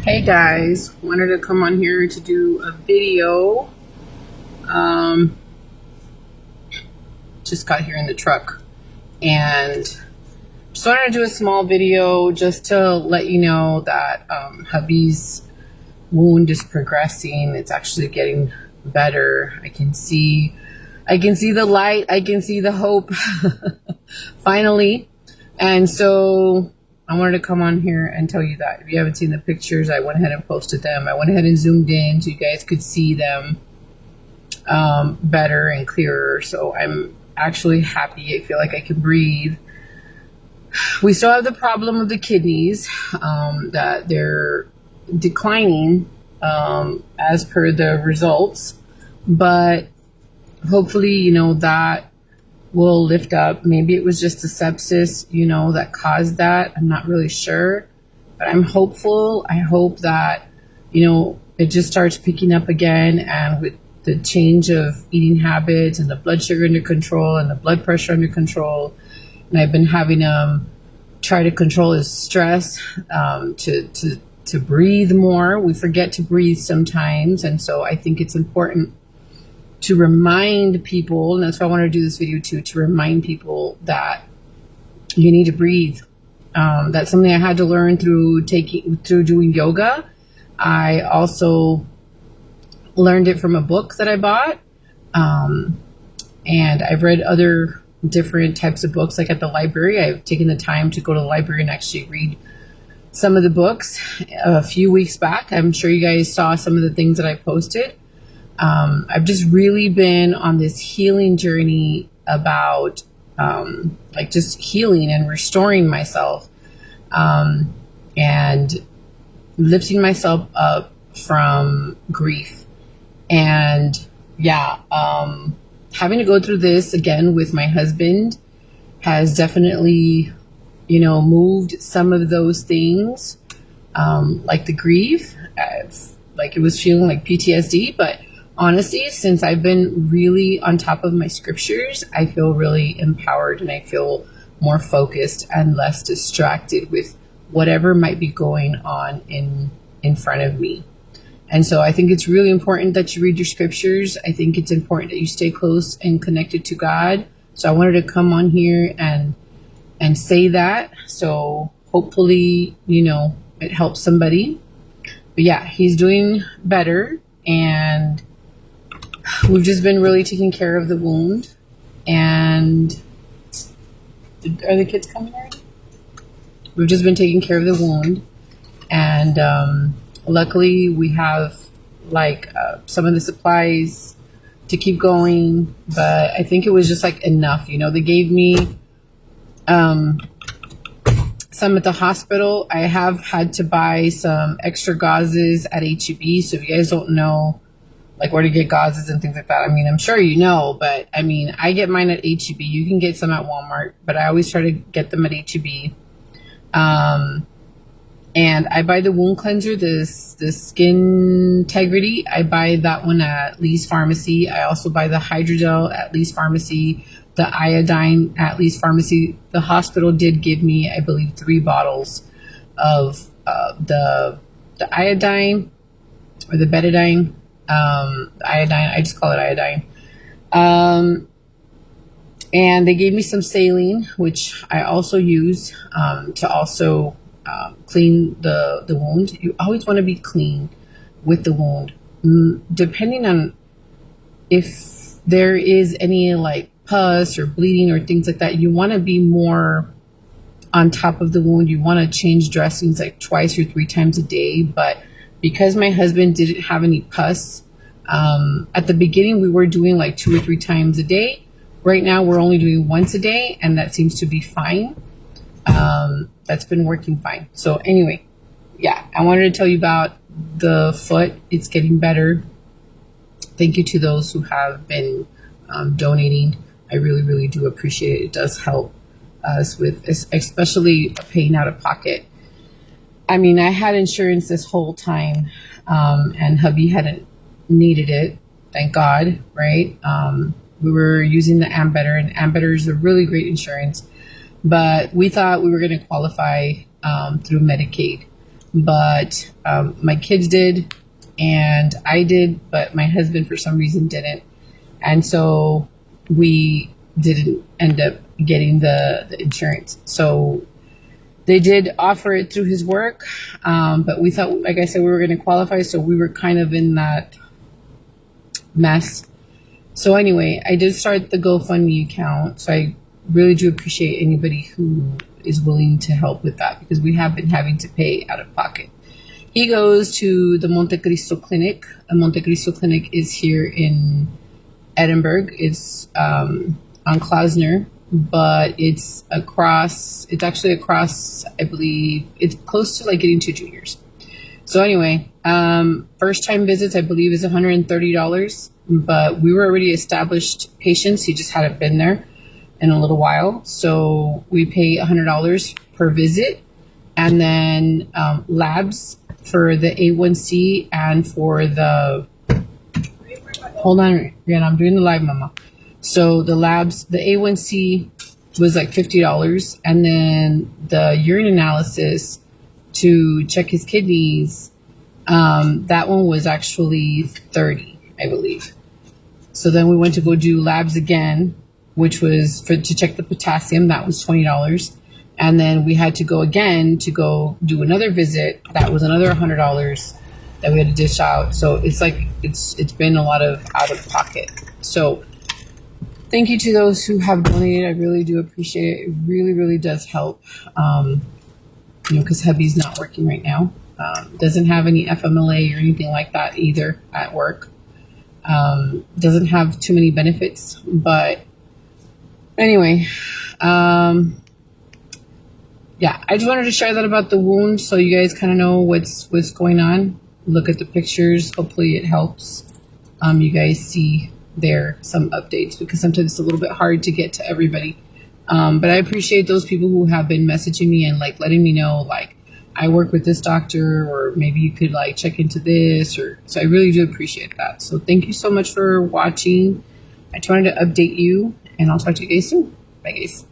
Hey guys, wanted to come on here to do a video. Um, just got here in the truck and just wanted to do a small video just to let you know that hubby's wound is progressing. It's actually getting better. I can see the light. I can see the hope finally. And so I wanted to come on here and tell you that if you haven't seen the pictures, I went ahead and posted them. I went ahead and zoomed in so you guys could see them better and clearer. So I'm actually happy. I feel like I can breathe. We still have the problem of the kidneys, that they're declining as per the results. But hopefully, that will lift up. Maybe it was just a sepsis, that caused that. I'm not really sure, but I'm hopeful. I hope that, it just starts picking up again. And with the change of eating habits and the blood sugar under control and the blood pressure under control, and I've been having try to control his stress, to breathe more. We forget to breathe sometimes. And so I think it's important to remind people, and that's why I want to do this video too, to remind people that you need to breathe. That's something I had to learn through doing yoga. I also learned it from a book that I bought. And I've read other different types of books, like at the library. I've taken the time to go to the library and actually read some of the books a few weeks back. I'm sure you guys saw some of the things that I posted. I've just really been on this healing journey about just healing and restoring myself, and lifting myself up from grief. And having to go through this again with my husband has definitely, moved some of those things, like the grief, like it was feeling like PTSD. But honestly, since I've been really on top of my scriptures, I feel really empowered and I feel more focused and less distracted with whatever might be going on in front of me. And so I think it's really important that you read your scriptures. I think it's important that you stay close and connected to God. So I wanted to come on here and say that. So hopefully, it helps somebody. But yeah, he's doing better, and we've just been really taking care of the wound. And are the kids coming already? We've just been taking care of the wound. And luckily we have some of the supplies to keep going. But I think it was just enough. They gave me some at the hospital. I have had to buy some extra gauzes at HEB. So if you guys don't know where to get gauzes and things like that, I'm sure but I get mine at HEB. You can get some at Walmart, but I always try to get them at HEB. And I buy the wound cleanser, the Skin Integrity. I buy that one at Lee's Pharmacy. I also buy the Hydrogel at Lee's Pharmacy, the iodine at Lee's Pharmacy. The hospital did give me, I believe, 3 bottles of the iodine or the betadine. The iodine, I just call it iodine. And they gave me some saline, which I also use to also clean the wound. You always want to be clean with the wound. Depending on if there is any pus or bleeding or things like that, you want to be more on top of the wound. You want to change dressings twice or 3 times a day. But because my husband didn't have any pus, at the beginning we were doing 2 or 3 times a day. Right now we're only doing once a day, and that seems to be fine. That's been working fine. So anyway, I wanted to tell you about the foot. It's getting better. Thank you to those who have been donating. I really, really do appreciate it. It does help us with, especially paying out of pocket. I had insurance this whole time, and hubby hadn't needed it. Thank God, right? We were using the Ambetter, and Ambetter is a really great insurance. But we thought we were going to qualify through Medicaid. but my kids did, and I did, but my husband for some reason didn't, and so we didn't end up getting the insurance. So they did offer it through his work, but we thought, like I said, we were going to qualify, so we were kind of in that mess. So anyway, I did start the GoFundMe account, so I really do appreciate anybody who is willing to help with that, because we have been having to pay out of pocket. He goes to the Monte Cristo Clinic. The Monte Cristo Clinic is here in Edinburgh. It's on Klausner, but it's actually across, I believe, it's close to like getting to Juniors. So anyway, first time visits, I believe, is $130, but we were already established patients. He just hadn't been there in a little while. So we pay $100 per visit, and then labs for the A1C and for the, hold on, Rihanna, I'm doing the live, mama. So the labs, the A1C was like $50, and then the urine analysis to check his kidneys, that one was actually $30, I believe. So then we went to go do labs again, which was to check the potassium. That was $20. And then we had to go again to go do another visit. That was another $100 that we had to dish out. So it's like, it's been a lot of out of pocket. So thank you to those who have donated. I really do appreciate it. It really, really does help. Because hubby's not working right now. Doesn't have any FMLA or anything like that either at work. Doesn't have too many benefits, but anyway, yeah, I just wanted to share that about the wound so you guys kind of know what's going on. Look at the pictures. Hopefully it helps you guys see there some updates, because sometimes it's a little bit hard to get to everybody. But I appreciate those people who have been messaging me and like letting me know, like, I work with this doctor, or maybe you could like check into this, or so I really do appreciate that. So thank you so much for watching. I just wanted to update you, and I'll talk to you guys soon. Bye guys.